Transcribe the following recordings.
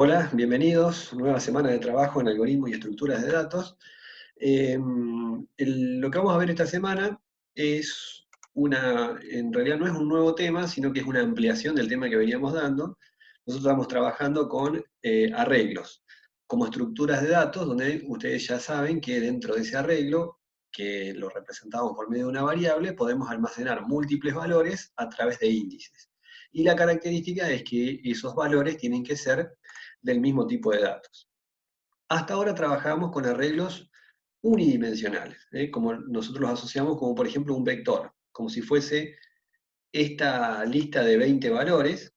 Hola, bienvenidos. Nueva semana de trabajo en algoritmos y estructuras de datos. Lo que vamos a ver esta semana es en realidad no es un nuevo tema, sino que es una ampliación del tema que veníamos dando. Nosotros estamos trabajando con arreglos como estructuras de datos, donde ustedes ya saben que dentro de ese arreglo, que lo representamos por medio de una variable, podemos almacenar múltiples valores a través de índices. Y la característica es que esos valores tienen que ser del mismo tipo de datos. Hasta ahora trabajamos con arreglos unidimensionales, como nosotros los asociamos como por ejemplo un vector, como si fuese esta lista de 20 valores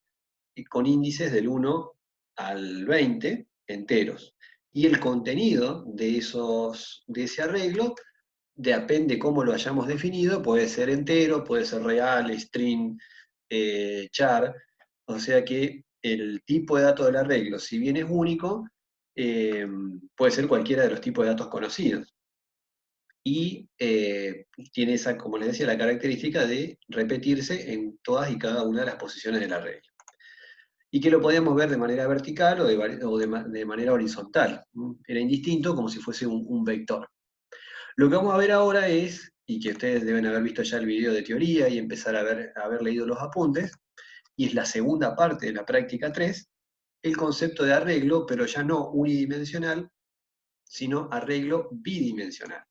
con índices del 1 al 20 enteros. Y el contenido de ese arreglo depende cómo lo hayamos definido, puede ser entero, puede ser real, string, char, o sea que el tipo de dato del arreglo, si bien es único, puede ser cualquiera de los tipos de datos conocidos. Y tiene esa, como les decía, la característica de repetirse en todas y cada una de las posiciones del arreglo. Y que lo podíamos ver de manera vertical o de manera horizontal. Era indistinto, como si fuese un vector. Lo que vamos a ver ahora es, y que ustedes deben haber visto ya el video de teoría y empezar a haber leído los apuntes, y es la segunda parte de la práctica 3, el concepto de arreglo, pero ya no unidimensional, sino arreglo bidimensional.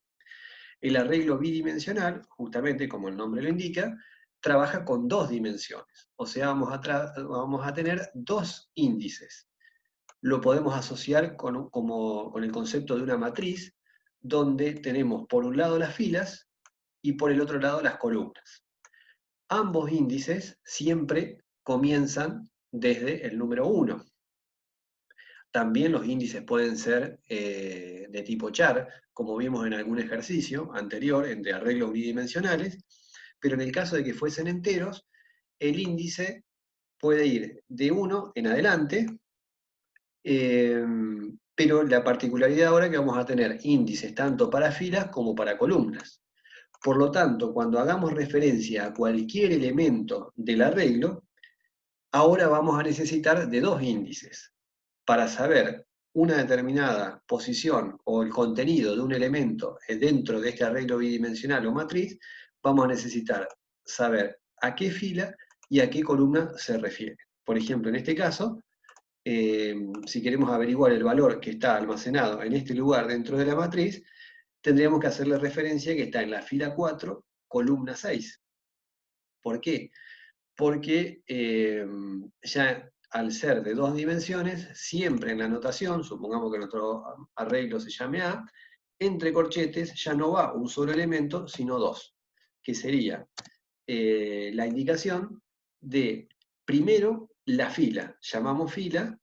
El arreglo bidimensional, justamente como el nombre lo indica, trabaja con dos dimensiones, o sea, vamos a tener dos índices. Lo podemos asociar con el concepto de una matriz, donde tenemos por un lado las filas y por el otro lado las columnas. Ambos índices siempre comienzan desde el número 1. También los índices pueden ser de tipo char, como vimos en algún ejercicio anterior entre arreglos unidimensionales, pero en el caso de que fuesen enteros, el índice puede ir de 1 en adelante, pero la particularidad ahora es que vamos a tener índices tanto para filas como para columnas. Por lo tanto, cuando hagamos referencia a cualquier elemento del arreglo, ahora vamos a necesitar de dos índices. Para saber una determinada posición o el contenido de un elemento dentro de este arreglo bidimensional o matriz, vamos a necesitar saber a qué fila y a qué columna se refiere. Por ejemplo, en este caso, si queremos averiguar el valor que está almacenado en este lugar dentro de la matriz, tendríamos que hacerle referencia que está en la fila 4, columna 6. ¿Por qué? Porque ya al ser de dos dimensiones, siempre en la notación, supongamos que nuestro arreglo se llame A, entre corchetes ya no va un solo elemento, sino dos, que sería la indicación de, primero, la fila. Llamamos fila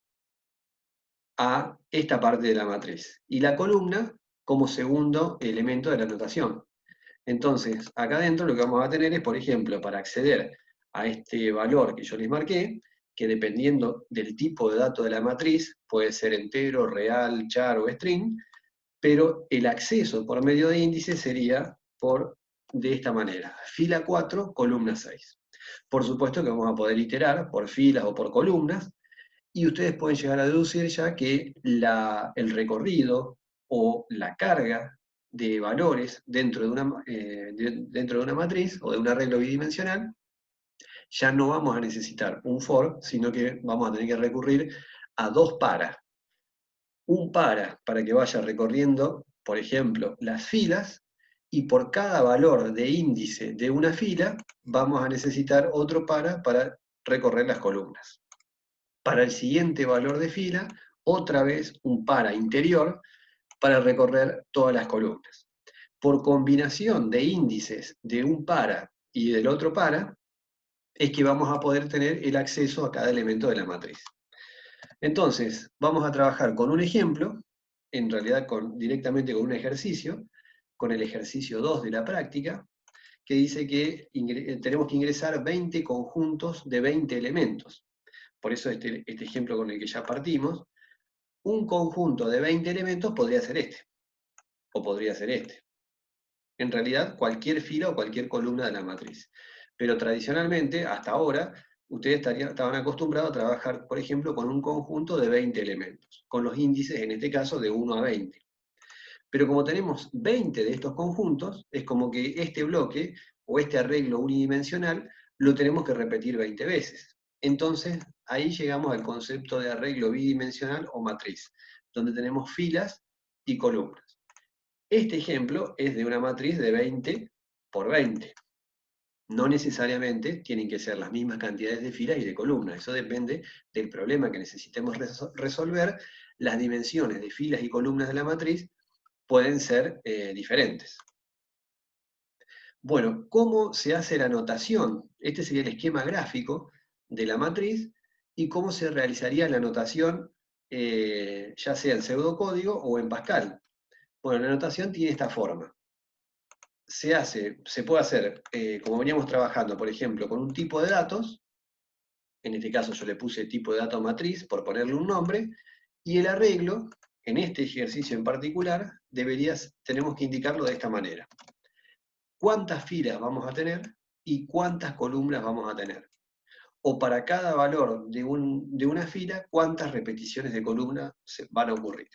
a esta parte de la matriz. Y la columna como segundo elemento de la notación. Entonces, acá adentro lo que vamos a tener es, por ejemplo, para acceder a este valor que yo les marqué, que dependiendo del tipo de dato de la matriz, puede ser entero, real, char o string, pero el acceso por medio de índice sería de esta manera, fila 4, columna 6. Por supuesto que vamos a poder iterar por filas o por columnas, y ustedes pueden llegar a deducir ya que el recorrido o la carga de valores dentro de una matriz o de un arreglo bidimensional, ya no vamos a necesitar un for, sino que vamos a tener que recurrir a dos para. Un para que vaya recorriendo, por ejemplo, las filas, y por cada valor de índice de una fila, vamos a necesitar otro para recorrer las columnas. Para el siguiente valor de fila, otra vez un para interior para recorrer todas las columnas. Por combinación de índices de un para y del otro para, es que vamos a poder tener el acceso a cada elemento de la matriz. Entonces, vamos a trabajar con un ejemplo, en realidad directamente con un ejercicio, con el ejercicio 2 de la práctica, que dice que tenemos que ingresar 20 conjuntos de 20 elementos. Por eso este ejemplo con el que ya partimos, un conjunto de 20 elementos podría ser este, o podría ser este. En realidad, cualquier fila o cualquier columna de la matriz. Pero tradicionalmente, hasta ahora, ustedes estaban acostumbrados a trabajar, por ejemplo, con un conjunto de 20 elementos, con los índices, en este caso, de 1 a 20. Pero como tenemos 20 de estos conjuntos, es como que este bloque, o este arreglo unidimensional, lo tenemos que repetir 20 veces. Entonces, ahí llegamos al concepto de arreglo bidimensional o matriz, donde tenemos filas y columnas. Este ejemplo es de una matriz de 20 por 20. No necesariamente tienen que ser las mismas cantidades de filas y de columnas. Eso depende del problema que necesitemos resolver. Las dimensiones de filas y columnas de la matriz pueden ser diferentes. Bueno, ¿cómo se hace la notación? Este sería el esquema gráfico de la matriz y cómo se realizaría la notación, ya sea en pseudocódigo o en Pascal. Bueno, la notación tiene esta forma. Se puede hacer, como veníamos trabajando, por ejemplo, con un tipo de datos. En este caso yo le puse tipo de dato matriz por ponerle un nombre, y el arreglo, en este ejercicio en particular, tenemos que indicarlo de esta manera. ¿Cuántas filas vamos a tener y cuántas columnas vamos a tener? O para cada valor de una fila, ¿cuántas repeticiones de columna van a ocurrir?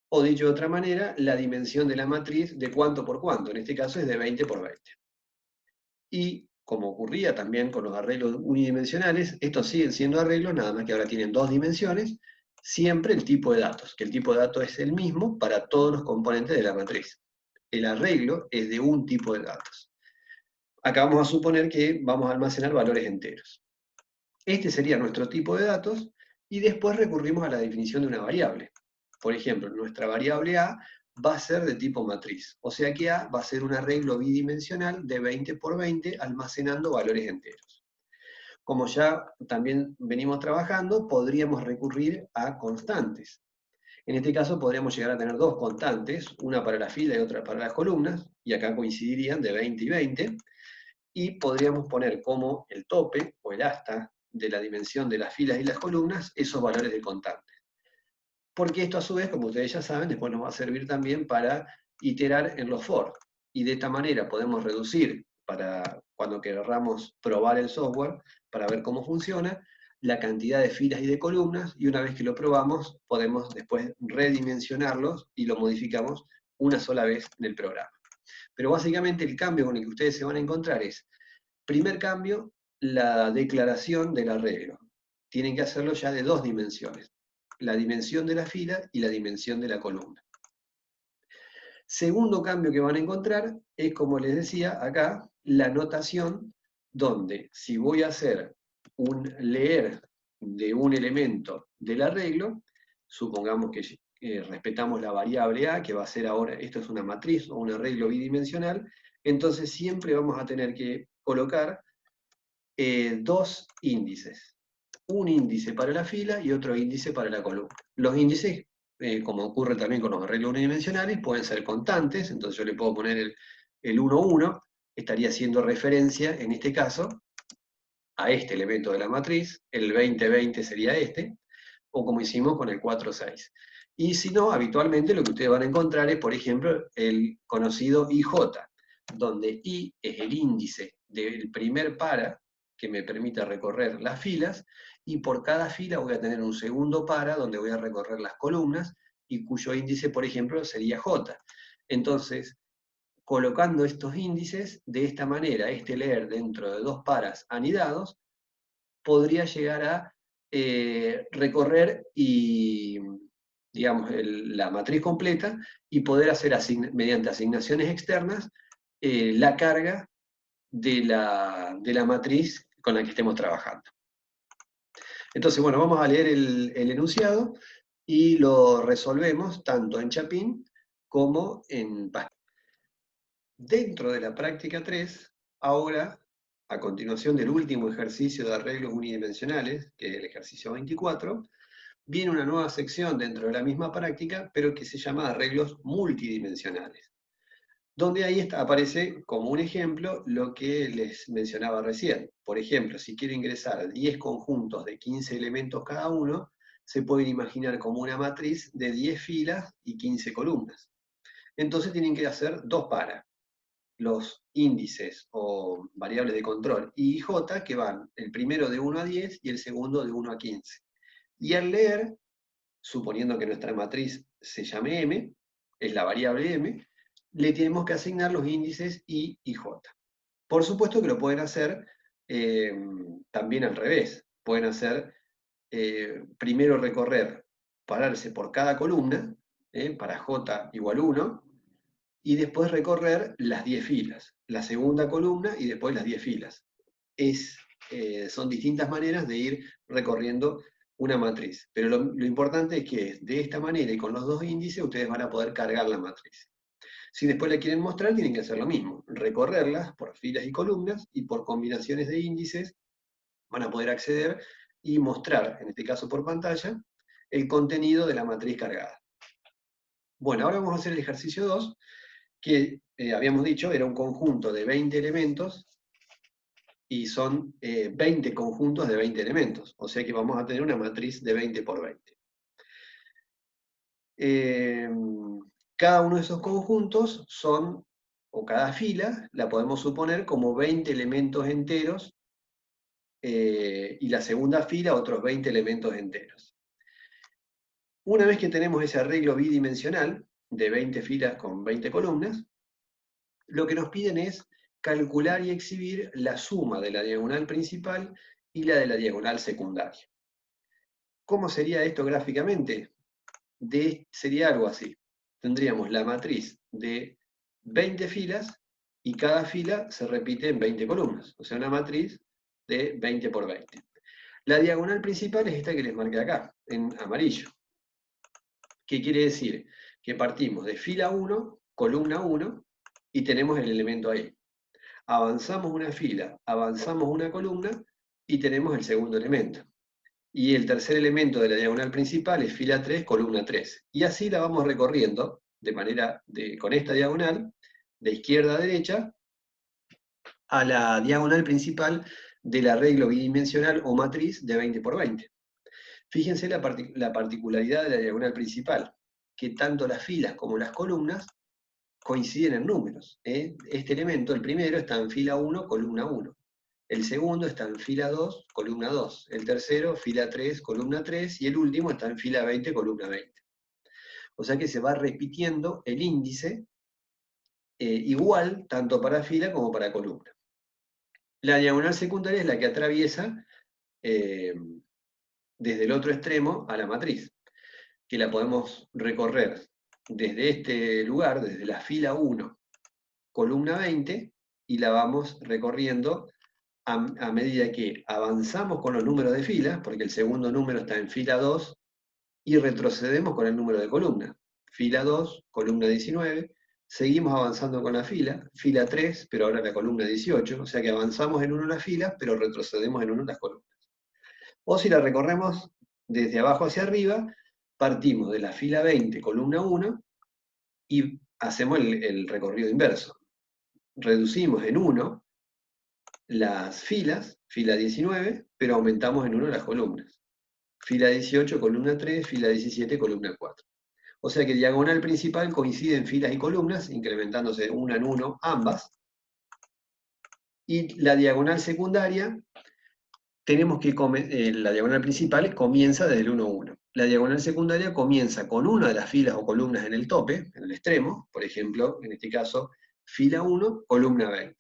O dicho de otra manera, la dimensión de la matriz de cuánto por cuánto, en este caso es de 20 por 20. Y como ocurría también con los arreglos unidimensionales, estos siguen siendo arreglos, nada más que ahora tienen dos dimensiones, siempre el tipo de datos, que el tipo de datos es el mismo para todos los componentes de la matriz. El arreglo es de un tipo de datos. Acá vamos a suponer que vamos a almacenar valores enteros. Este sería nuestro tipo de datos, y después recurrimos a la definición de una variable. Por ejemplo, nuestra variable A va a ser de tipo matriz, o sea que A va a ser un arreglo bidimensional de 20 por 20 almacenando valores enteros. Como ya también venimos trabajando, podríamos recurrir a constantes. En este caso podríamos llegar a tener dos constantes, una para la fila y otra para las columnas, y acá coincidirían de 20 y 20, y podríamos poner como el tope o el asta de la dimensión de las filas y las columnas esos valores de constante. Porque esto a su vez, como ustedes ya saben, después nos va a servir también para iterar en los for. Y de esta manera podemos reducir, para cuando queramos probar el software, para ver cómo funciona, la cantidad de filas y de columnas, y una vez que lo probamos, podemos después redimensionarlos y lo modificamos una sola vez en el programa. Pero básicamente el cambio con el que ustedes se van a encontrar es, primer cambio, la declaración del arreglo. Tienen que hacerlo ya de dos dimensiones, la dimensión de la fila y la dimensión de la columna. Segundo cambio que van a encontrar es, como les decía acá, la notación, donde si voy a hacer un leer de un elemento del arreglo, supongamos que respetamos la variable A, que va a ser ahora, esto es una matriz o un arreglo bidimensional, entonces siempre vamos a tener que colocar dos índices. Un índice para la fila y otro índice para la columna. Los índices, como ocurre también con los arreglos unidimensionales, pueden ser constantes, entonces yo le puedo poner el 1, 1, estaría haciendo referencia, en este caso, a este elemento de la matriz, el 20, 20 sería este, o como hicimos con el 4, 6. Y si no, habitualmente lo que ustedes van a encontrar es, por ejemplo, el conocido IJ, donde I es el índice del primer para, que me permite recorrer las filas, y por cada fila voy a tener un segundo para, donde voy a recorrer las columnas, y cuyo índice, por ejemplo, sería J. Entonces, colocando estos índices, de esta manera, este leer dentro de dos paras anidados, podría llegar a recorrer y, digamos, la matriz completa y poder hacer mediante asignaciones externas la carga de la matriz con la que estemos trabajando. Entonces, bueno, vamos a leer el enunciado y lo resolvemos tanto en Chapin como en Pascal. Dentro de la práctica 3, ahora, a continuación del último ejercicio de arreglos unidimensionales, que es el ejercicio 24, viene una nueva sección dentro de la misma práctica, pero que se llama arreglos multidimensionales, donde ahí aparece como un ejemplo lo que les mencionaba recién. Por ejemplo, si quiero ingresar 10 conjuntos de 15 elementos cada uno, se pueden imaginar como una matriz de 10 filas y 15 columnas. Entonces tienen que hacer dos paras. los índices o variables de control I y J, que van el primero de 1 a 10 y el segundo de 1 a 15. Y al leer, suponiendo que nuestra matriz se llame M, es la variable M, le tenemos que asignar los índices I y J. Por supuesto que lo pueden hacer también al revés. Pueden hacer primero recorrer, pararse por cada columna, para J igual 1, y después recorrer las 10 filas, la segunda columna y después las 10 filas. Son distintas maneras de ir recorriendo una matriz, pero lo importante es que de esta manera y con los dos índices ustedes van a poder cargar la matriz. Si después la quieren mostrar, tienen que hacer lo mismo, recorrerlas por filas y columnas, y por combinaciones de índices van a poder acceder y mostrar, en este caso por pantalla, el contenido de la matriz cargada. Bueno, ahora vamos a hacer el ejercicio 2, que habíamos dicho era un conjunto de 20 elementos, y son 20 conjuntos de 20 elementos, o sea que vamos a tener una matriz de 20 por 20. Cada uno de esos conjuntos son, o cada fila, la podemos suponer como 20 elementos enteros, y la segunda fila otros 20 elementos enteros. Una vez que tenemos ese arreglo bidimensional, de 20 filas con 20 columnas, lo que nos piden es calcular y exhibir la suma de la diagonal principal y la de la diagonal secundaria. ¿Cómo sería esto gráficamente? Sería algo así. Tendríamos la matriz de 20 filas y cada fila se repite en 20 columnas, o sea, una matriz de 20 por 20. La diagonal principal es esta que les marqué acá, en amarillo. ¿Qué quiere decir? Que partimos de fila 1, columna 1, y tenemos el elemento ahí. Avanzamos una fila, avanzamos una columna, y tenemos el segundo elemento. Y el tercer elemento de la diagonal principal es fila 3, columna 3. Y así la vamos recorriendo con esta diagonal, de izquierda a derecha, a la diagonal principal del arreglo bidimensional o matriz de 20 por 20. Fíjense la particularidad de la diagonal principal, que tanto las filas como las columnas coinciden en números. Este elemento, el primero, está en fila 1, columna 1. El segundo está en fila 2, columna 2. El tercero, fila 3, columna 3. Y el último está en fila 20, columna 20. O sea que se va repitiendo el índice igual, tanto para fila como para columna. La diagonal secundaria es la que atraviesa desde el otro extremo a la matriz, que la podemos recorrer desde este lugar, desde la fila 1, columna 20, y la vamos recorriendo a medida que avanzamos con los números de filas, porque el segundo número está en fila 2, y retrocedemos con el número de columna. Fila 2, columna 19, seguimos avanzando con la fila 3, pero ahora la columna 18, o sea que avanzamos en una las filas, pero retrocedemos en una las columnas. O si la recorremos desde abajo hacia arriba, partimos de la fila 20, columna 1, y hacemos el recorrido inverso. Reducimos en 1 las filas, fila 19, pero aumentamos en 1 las columnas. Fila 18, columna 3, fila 17, columna 4. O sea que diagonal principal coincide en filas y columnas, incrementándose una en uno ambas. Y la diagonal secundaria, tenemos que la diagonal principal comienza desde el 1, 1. La diagonal secundaria comienza con una de las filas o columnas en el tope, en el extremo, por ejemplo, en este caso, fila 1, columna 20.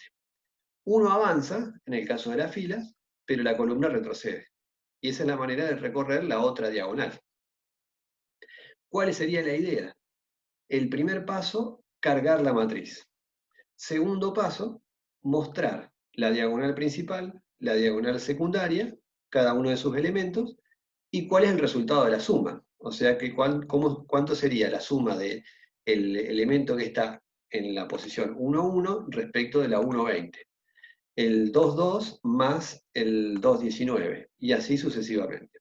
Uno avanza, en el caso de las filas, pero la columna retrocede. Y esa es la manera de recorrer la otra diagonal. ¿Cuál sería la idea? El primer paso, cargar la matriz. Segundo paso, mostrar la diagonal principal, la diagonal secundaria, cada uno de sus elementos, y cuál es el resultado de la suma. O sea, que cuánto sería la suma del elemento que está en la posición 1, 1 respecto de la 1, 20. El 2, 2 más el 2, 19, y así sucesivamente.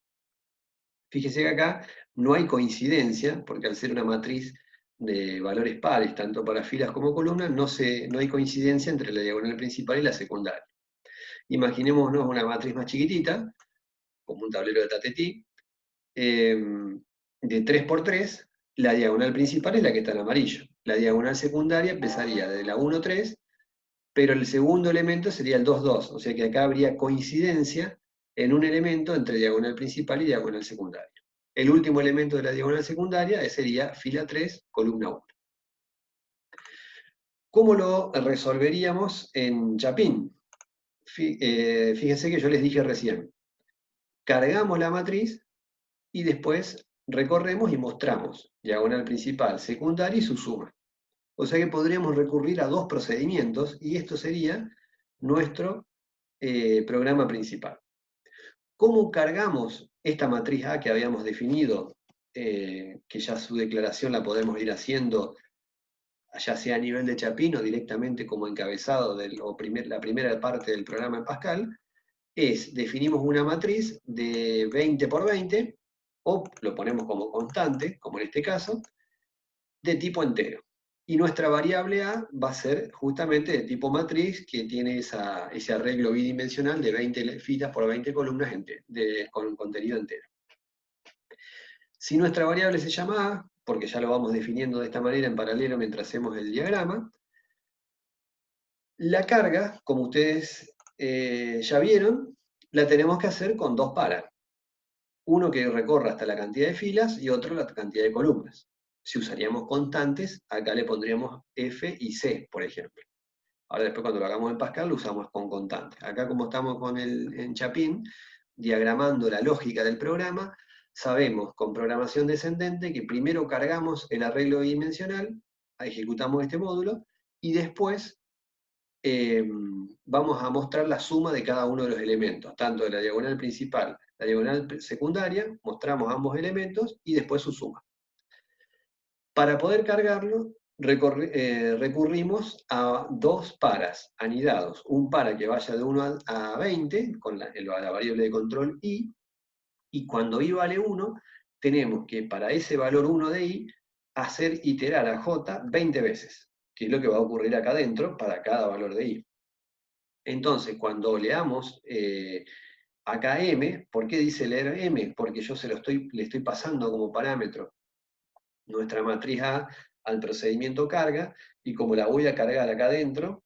Fíjese que acá no hay coincidencia, porque al ser una matriz de valores pares, tanto para filas como columnas, no hay coincidencia entre la diagonal principal y la secundaria. Imaginémonos una matriz más chiquitita, como un tablero de tatetí, de 3 por 3, la diagonal principal es la que está en amarillo. La diagonal secundaria empezaría desde la 1, 3 pero el segundo elemento sería el 2, 2, o sea que acá habría coincidencia en un elemento entre diagonal principal y diagonal secundaria. El último elemento de la diagonal secundaria sería fila 3, columna 1. ¿Cómo lo resolveríamos en Chapín? Fíjense que yo les dije recién, cargamos la matriz y después recorremos y mostramos diagonal principal, secundaria y su suma. O sea que podríamos recurrir a dos procedimientos y esto sería nuestro programa principal. ¿Cómo cargamos esta matriz A que habíamos definido, que ya su declaración la podemos ir haciendo, ya sea a nivel de Chapín o directamente como encabezado la primera parte del programa en Pascal? Definimos una matriz de 20 por 20, o lo ponemos como constante, como en este caso, de tipo entero. Y nuestra variable A va a ser justamente de tipo matriz, que tiene ese arreglo bidimensional de 20 filas por 20 columnas con contenido entero. Si nuestra variable se llama A, porque ya lo vamos definiendo de esta manera en paralelo mientras hacemos el diagrama, la carga, como ustedes ya vieron, la tenemos que hacer con dos paras. Uno que recorra hasta la cantidad de filas y otro la cantidad de columnas. Si usaríamos constantes, acá le pondríamos F y C, por ejemplo. Ahora después cuando lo hagamos en Pascal lo usamos con constantes. Acá como estamos en Chapín, diagramando la lógica del programa, sabemos con programación descendente que primero cargamos el arreglo bidimensional, ejecutamos este módulo, y después vamos a mostrar la suma de cada uno de los elementos, tanto de la diagonal principal, la diagonal secundaria, mostramos ambos elementos y después su suma. Para poder cargarlo, recurrimos a dos paras anidados. Un para que vaya de 1 a 20, con la variable de control i, y cuando i vale 1, tenemos que para ese valor 1 de i, hacer iterar a j 20 veces, que es lo que va a ocurrir acá adentro para cada valor de i. Entonces, cuando leamos acá m, ¿por qué dice leer m? Porque yo le estoy pasando como parámetro nuestra matriz A al procedimiento carga, y como la voy a cargar acá adentro,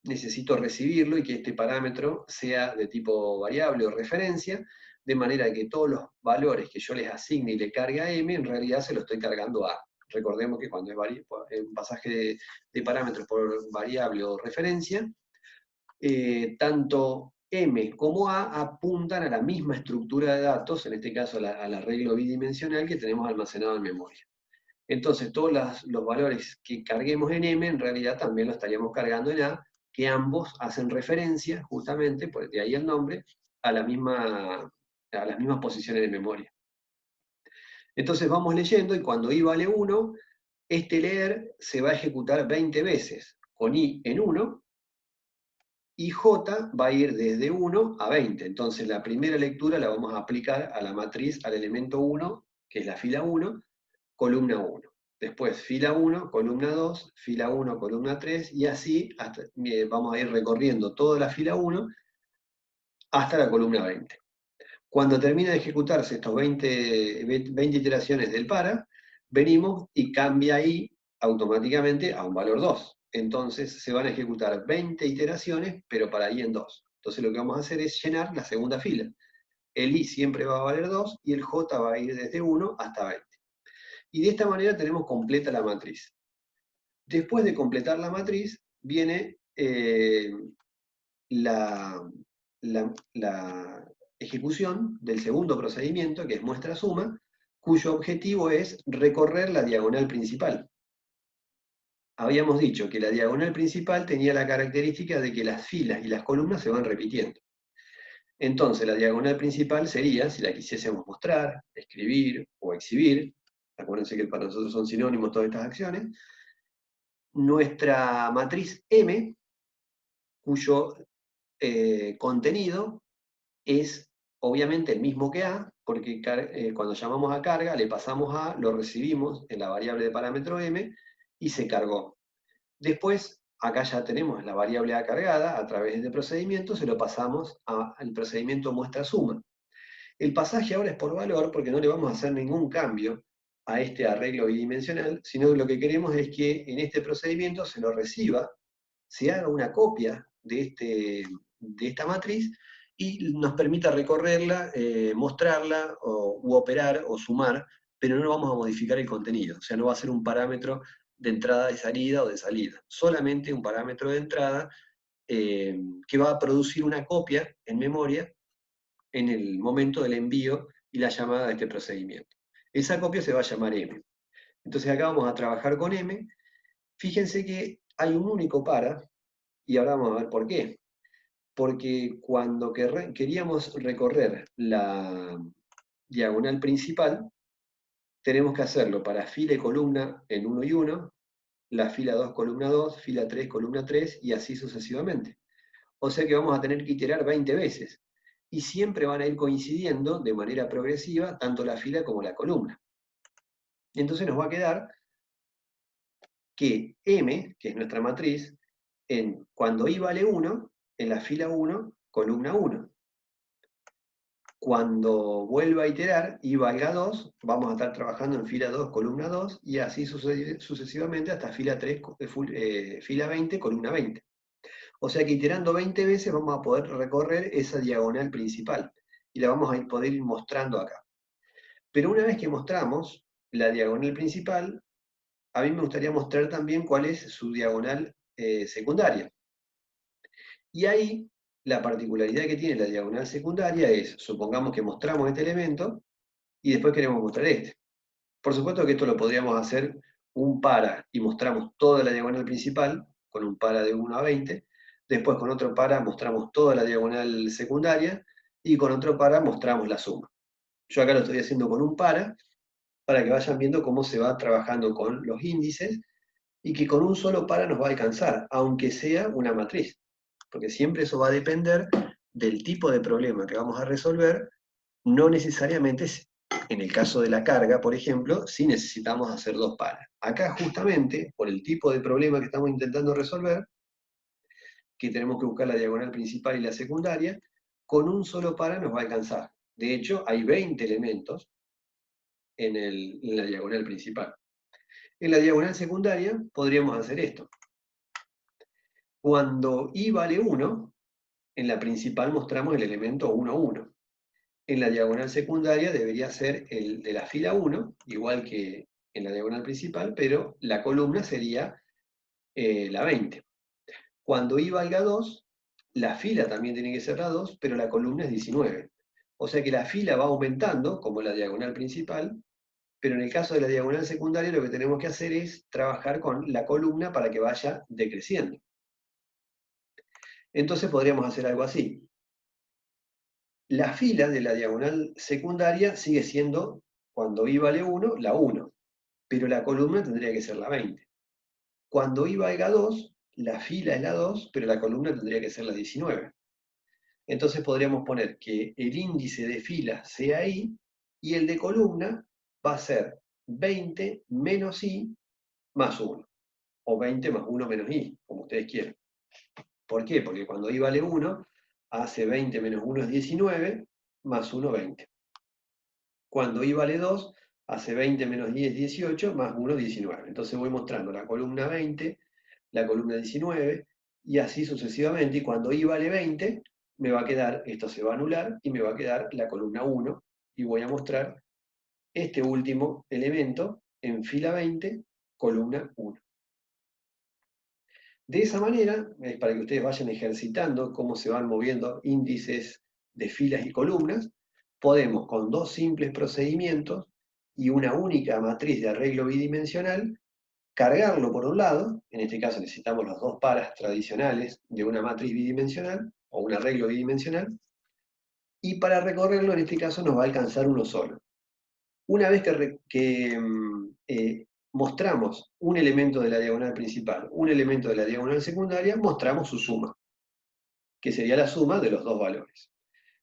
necesito recibirlo y que este parámetro sea de tipo variable o referencia, de manera que todos los valores que yo les asigne y le cargue a m, en realidad se lo estoy cargando a. Recordemos que cuando es un pasaje de parámetros por variable o referencia, tanto M como A apuntan a la misma estructura de datos, en este caso al arreglo bidimensional que tenemos almacenado en memoria. Entonces, todos los valores que carguemos en M, en realidad también los estaríamos cargando en A, que ambos hacen referencia, justamente, de ahí el nombre, a las mismas posiciones de memoria. Entonces vamos leyendo, y cuando i vale 1, este leer se va a ejecutar 20 veces, con i en 1, y j va a ir desde 1 a 20. Entonces la primera lectura la vamos a aplicar a la matriz, al elemento 1, que es la fila 1, columna 1. Después fila 1, columna 2, fila 1, columna 3, y así vamos a ir recorriendo toda la fila 1 hasta la columna 20. Cuando termina de ejecutarse estos 20 iteraciones del para, venimos y cambia i automáticamente a un valor 2. Entonces se van a ejecutar 20 iteraciones, pero para i en 2. Entonces lo que vamos a hacer es llenar la segunda fila. El i siempre va a valer 2 y el j va a ir desde 1 hasta 20. Y de esta manera tenemos completa la matriz. Después de completar la matriz, viene la ejecución del segundo procedimiento, que es muestra suma, cuyo objetivo es recorrer la diagonal principal. Habíamos dicho que la diagonal principal tenía la característica de que las filas y las columnas se van repitiendo. Entonces la diagonal principal sería, si la quisiésemos mostrar, escribir o exhibir, acuérdense que para nosotros son sinónimos todas estas acciones, nuestra matriz M, cuyo contenido es obviamente el mismo que A, porque cuando llamamos a carga, le pasamos A, lo recibimos en la variable de parámetro M, y se cargó. Después, acá ya tenemos la variable A cargada, a través de este procedimiento se lo pasamos al procedimiento muestra suma. El pasaje ahora es por valor, porque no le vamos a hacer ningún cambio a este arreglo bidimensional, sino que lo que queremos es que en este procedimiento se lo reciba se haga una copia de esta matriz y nos permita recorrerla, mostrarla, u operar o sumar, pero no vamos a modificar el contenido. O sea, no va a ser un parámetro de entrada y salida o de salida. Solamente un parámetro de entrada que va a producir una copia en memoria en el momento del envío y la llamada de este procedimiento. Esa copia se va a llamar M. Entonces acá vamos a trabajar con M. Fíjense que hay un único para, y ahora vamos a ver por qué. Porque cuando queríamos recorrer la diagonal principal, tenemos que hacerlo para fila y columna en 1 y 1, la fila 2, columna 2, fila 3, columna 3, y así sucesivamente. O sea que vamos a tener que iterar 20 veces. Y siempre van a ir coincidiendo de manera progresiva tanto la fila como la columna. Y entonces nos va a quedar que M, que es nuestra matriz, cuando I vale 1, en la fila 1, columna 1. Cuando vuelva a iterar y valga 2, vamos a estar trabajando en fila 2, columna 2, y así sucesivamente hasta fila 3, fila 20, columna 20. O sea que iterando 20 veces vamos a poder recorrer esa diagonal principal, y la vamos a poder ir mostrando acá. Pero una vez que mostramos la diagonal principal, a mí me gustaría mostrar también cuál es su diagonal secundaria. Y ahí la particularidad que tiene la diagonal secundaria es, supongamos que mostramos este elemento, y después queremos mostrar este. Por supuesto que esto lo podríamos hacer un para y mostramos toda la diagonal principal, con un para de 1 a 20, después con otro para mostramos toda la diagonal secundaria, y con otro para mostramos la suma. Yo acá lo estoy haciendo con un para que vayan viendo cómo se va trabajando con los índices, y que con un solo para nos va a alcanzar, aunque sea una matriz, porque siempre eso va a depender del tipo de problema que vamos a resolver. No necesariamente, en el caso de la carga, por ejemplo, sí necesitamos hacer dos paras. Acá justamente, por el tipo de problema que estamos intentando resolver, que tenemos que buscar la diagonal principal y la secundaria, con un solo para nos va a alcanzar. De hecho, hay 20 elementos en la diagonal principal. En la diagonal secundaria podríamos hacer esto. Cuando I vale 1, en la principal mostramos el elemento 1, 1. En la diagonal secundaria debería ser el de la fila 1, igual que en la diagonal principal, pero la columna sería la 20. Cuando I valga 2, la fila también tiene que ser la 2, pero la columna es 19. O sea que la fila va aumentando, como la diagonal principal, pero en el caso de la diagonal secundaria lo que tenemos que hacer es trabajar con la columna para que vaya decreciendo. Entonces podríamos hacer algo así. La fila de la diagonal secundaria sigue siendo, cuando I vale 1, la 1, pero la columna tendría que ser la 20. Cuando I valga 2, la fila es la 2, pero la columna tendría que ser la 19. Entonces podríamos poner que el índice de fila sea I, y el de columna va a ser 20 menos I más 1, o 20 más 1 menos I, como ustedes quieran. ¿Por qué? Porque cuando I vale 1, hace 20 menos 1 es 19, más 1, 20. Cuando I vale 2, hace 20 menos 10 es 18, más 1, 19. Entonces voy mostrando la columna 20, la columna 19, y así sucesivamente, y cuando I vale 20, me va a quedar, esto se va a anular, y me va a quedar la columna 1, y voy a mostrar este último elemento en fila 20, columna 1. De esa manera, es para que ustedes vayan ejercitando cómo se van moviendo índices de filas y columnas, podemos con dos simples procedimientos y una única matriz de arreglo bidimensional, cargarlo por un lado, en este caso necesitamos los dos paras tradicionales de una matriz bidimensional o un arreglo bidimensional, y para recorrerlo en este caso nos va a alcanzar uno solo. Una vez que mostramos un elemento de la diagonal principal, un elemento de la diagonal secundaria, mostramos su suma, que sería la suma de los dos valores.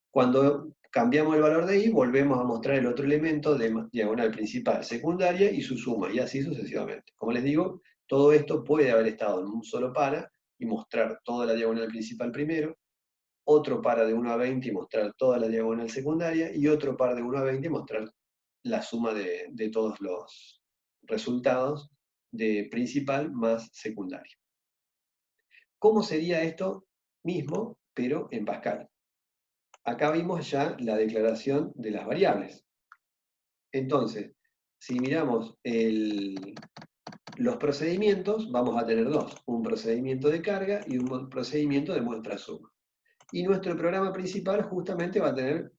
Cuando cambiamos el valor de I, volvemos a mostrar el otro elemento de diagonal principal, secundaria y su suma, y así sucesivamente. Como les digo, todo esto puede haber estado en un solo para y mostrar toda la diagonal principal primero, otro para de 1 a 20 y mostrar toda la diagonal secundaria, y otro par de 1 a 20 y mostrar la suma de todos los resultados de principal más secundaria. ¿Cómo sería esto mismo, pero en Pascal? Acá vimos ya la declaración de las variables. Entonces, si miramos los procedimientos, vamos a tener dos, un procedimiento de carga y un procedimiento de muestra suma. Y nuestro programa principal justamente va a tener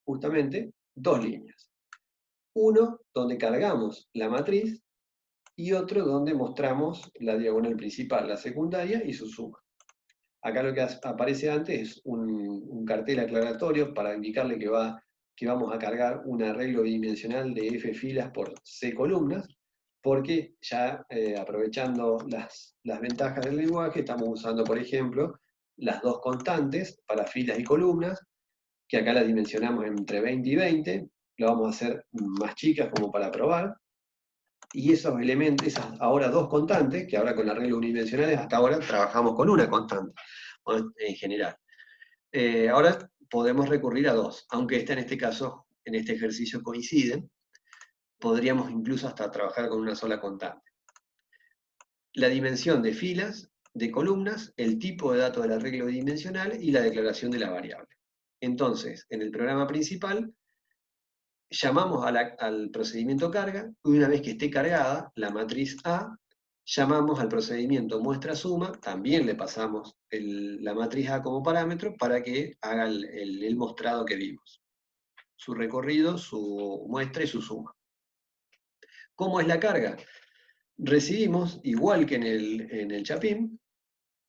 justamente, dos líneas. Uno donde cargamos la matriz y otro donde mostramos la diagonal principal, la secundaria y su suma. Acá lo que aparece antes es un cartel aclaratorio para indicarle que vamos a cargar un arreglo bidimensional de F filas por C columnas, porque ya aprovechando las ventajas del lenguaje, estamos usando, por ejemplo, las dos constantes para filas y columnas, que acá las dimensionamos entre 20 y 20, lo vamos a hacer más chicas como para probar, y esos elementos, esas ahora dos constantes, que ahora con arreglos unidimensionales hasta ahora trabajamos con una constante en general. Ahora podemos recurrir a dos, aunque en este caso, en este ejercicio coinciden, podríamos incluso hasta trabajar con una sola constante. La dimensión de filas, de columnas, el tipo de datos del arreglo bidimensional y la declaración de la variable. Entonces, en el programa principal, llamamos al procedimiento carga, y una vez que esté cargada la matriz A, llamamos al procedimiento muestra suma, también le pasamos la matriz A como parámetro para que haga el mostrado que vimos. Su recorrido, su muestra y su suma. ¿Cómo es la carga? Recibimos, igual que en el Chapín,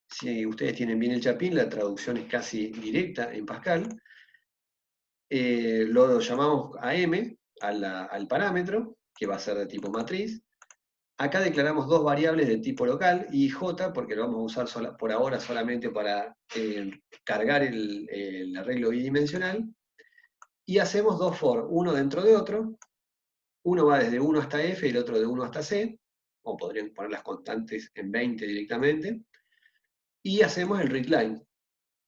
si ustedes tienen bien el Chapín, la traducción es casi directa en Pascal, lo llamamos a M, al parámetro, que va a ser de tipo matriz. Acá declaramos dos variables de tipo local, I y J, porque lo vamos a usar por ahora solamente para cargar el arreglo bidimensional. Y hacemos dos for, uno dentro de otro. Uno va desde 1 hasta F y el otro de 1 hasta C, o podrían poner las constantes en 20 directamente. Y hacemos el readline.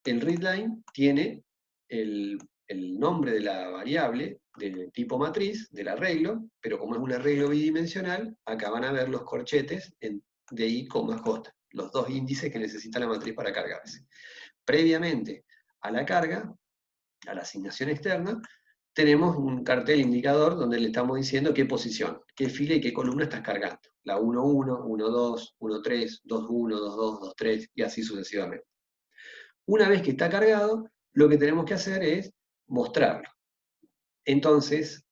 El readline tiene el nombre de la variable del tipo matriz, del arreglo, pero como es un arreglo bidimensional, acá van a ver los corchetes de I, J, los dos índices que necesita la matriz para cargarse. Previamente a la carga, a la asignación externa, tenemos un cartel indicador donde le estamos diciendo qué posición, qué fila y qué columna estás cargando. La 1.1, 1.2, 1.3, 2.1, 2.2, 2.3 y así sucesivamente. Una vez que está cargado, lo que tenemos que hacer es mostrarlo. Entonces,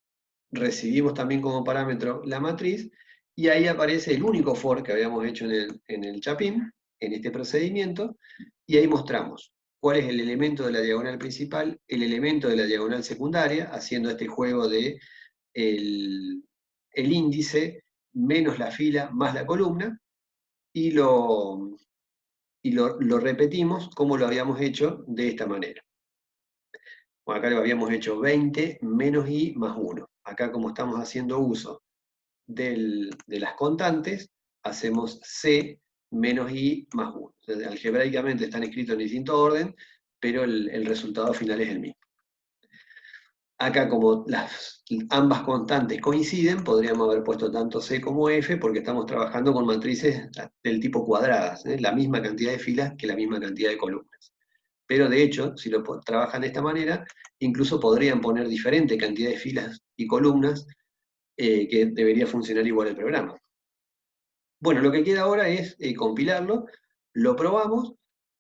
recibimos también como parámetro la matriz, y ahí aparece el único for que habíamos hecho en el Chapín, en este procedimiento, y ahí mostramos cuál es el elemento de la diagonal principal, el elemento de la diagonal secundaria, haciendo este juego de el índice menos la fila más la columna, y lo repetimos como lo habíamos hecho de esta manera. Bueno, acá lo habíamos hecho 20 menos i más 1. Acá como estamos haciendo uso de las constantes, hacemos c menos i más 1. Entonces, algebraicamente están escritos en distinto orden, pero el resultado final es el mismo. Acá como ambas constantes coinciden, podríamos haber puesto tanto c como f, porque estamos trabajando con matrices del tipo cuadradas, la misma cantidad de filas que la misma cantidad de columnas. Pero de hecho, si lo trabajan de esta manera, incluso podrían poner diferente cantidad de filas y columnas, que debería funcionar igual el programa. Bueno, lo que queda ahora es compilarlo, lo probamos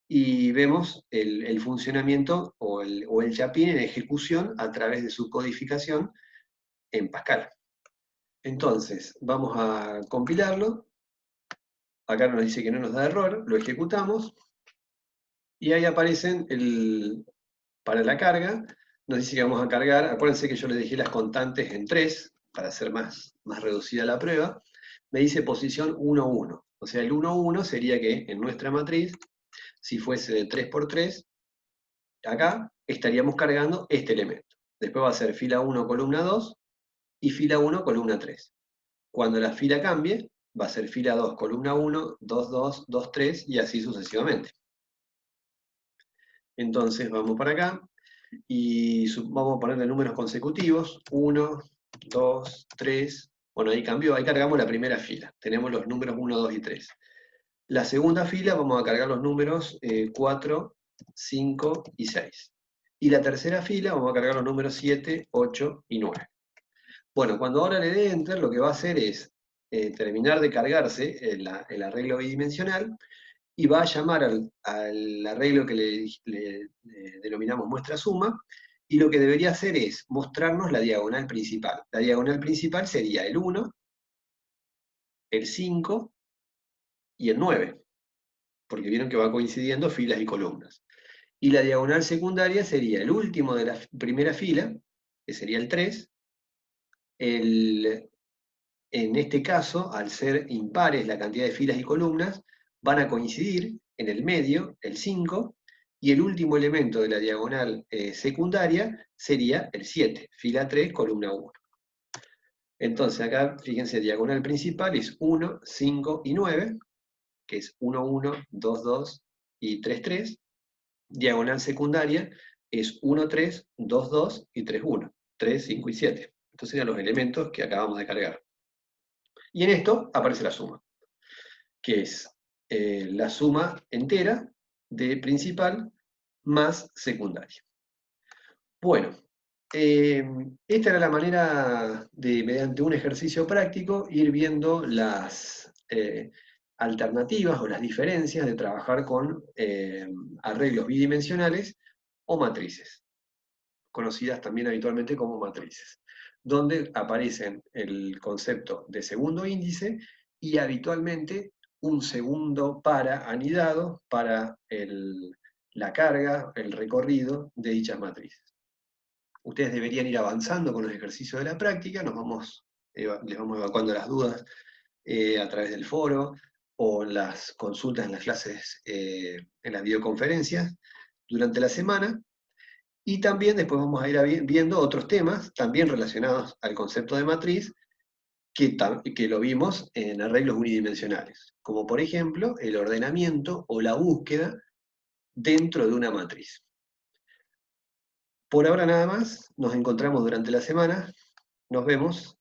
y vemos el funcionamiento o el Chapín en ejecución a través de su codificación en Pascal. Entonces, vamos a compilarlo. Acá nos dice que no nos da error, lo ejecutamos. Y ahí aparecen, para la carga, nos dice que vamos a cargar, acuérdense que yo le dejé las constantes en 3, para hacer más reducida la prueba. Me dice posición 1, 1. O sea, el 1, 1 sería que en nuestra matriz, si fuese de 3 por 3, acá estaríamos cargando este elemento. Después va a ser fila 1, columna 2, y fila 1, columna 3. Cuando la fila cambie, va a ser fila 2, columna 1, 2, 2, 2, 3, y así sucesivamente. Entonces vamos para acá, y vamos a ponerle números consecutivos, 1, 2, 3, bueno, ahí cambió, ahí cargamos la primera fila, tenemos los números 1, 2 y 3. La segunda fila vamos a cargar los números 4, 5 y 6. Y la tercera fila vamos a cargar los números 7, 8 y 9. Bueno, cuando ahora le dé Enter, lo que va a hacer es terminar de cargarse el arreglo bidimensional y va a llamar al arreglo que le denominamos muestra suma, y lo que debería hacer es mostrarnos la diagonal principal. La diagonal principal sería el 1, el 5 y el 9, porque vieron que va coincidiendo filas y columnas. Y la diagonal secundaria sería el último de la primera fila, que sería el 3, en este caso, al ser impares la cantidad de filas y columnas, van a coincidir en el medio, el 5, y el último elemento de la diagonal secundaria sería el 7, fila 3, columna 1. Entonces acá, fíjense, diagonal principal es 1, 5 y 9, que es 1, 1, 2, 2 y 3, 3. Diagonal secundaria es 1, 3, 2, 2 y 3, 1. 3, 5 y 7. Estos serían los elementos que acabamos de cargar. Y en esto aparece la suma, que es la suma entera de principal más secundaria. Bueno, esta era la manera de, mediante un ejercicio práctico, ir viendo las alternativas o las diferencias de trabajar con arreglos bidimensionales o matrices, conocidas también habitualmente como matrices, donde aparecen el concepto de segundo índice y habitualmente un segundo para anidado para la carga, el recorrido de dichas matrices. Ustedes deberían ir avanzando con los ejercicios de la práctica, les vamos evacuando las dudas a través del foro o en las consultas en las clases, en las videoconferencias durante la semana. Y también después vamos a ir viendo otros temas, también relacionados al concepto de matriz, que lo vimos en arreglos unidimensionales, como por ejemplo el ordenamiento o la búsqueda dentro de una matriz. Por ahora nada más, nos encontramos durante la semana, nos vemos.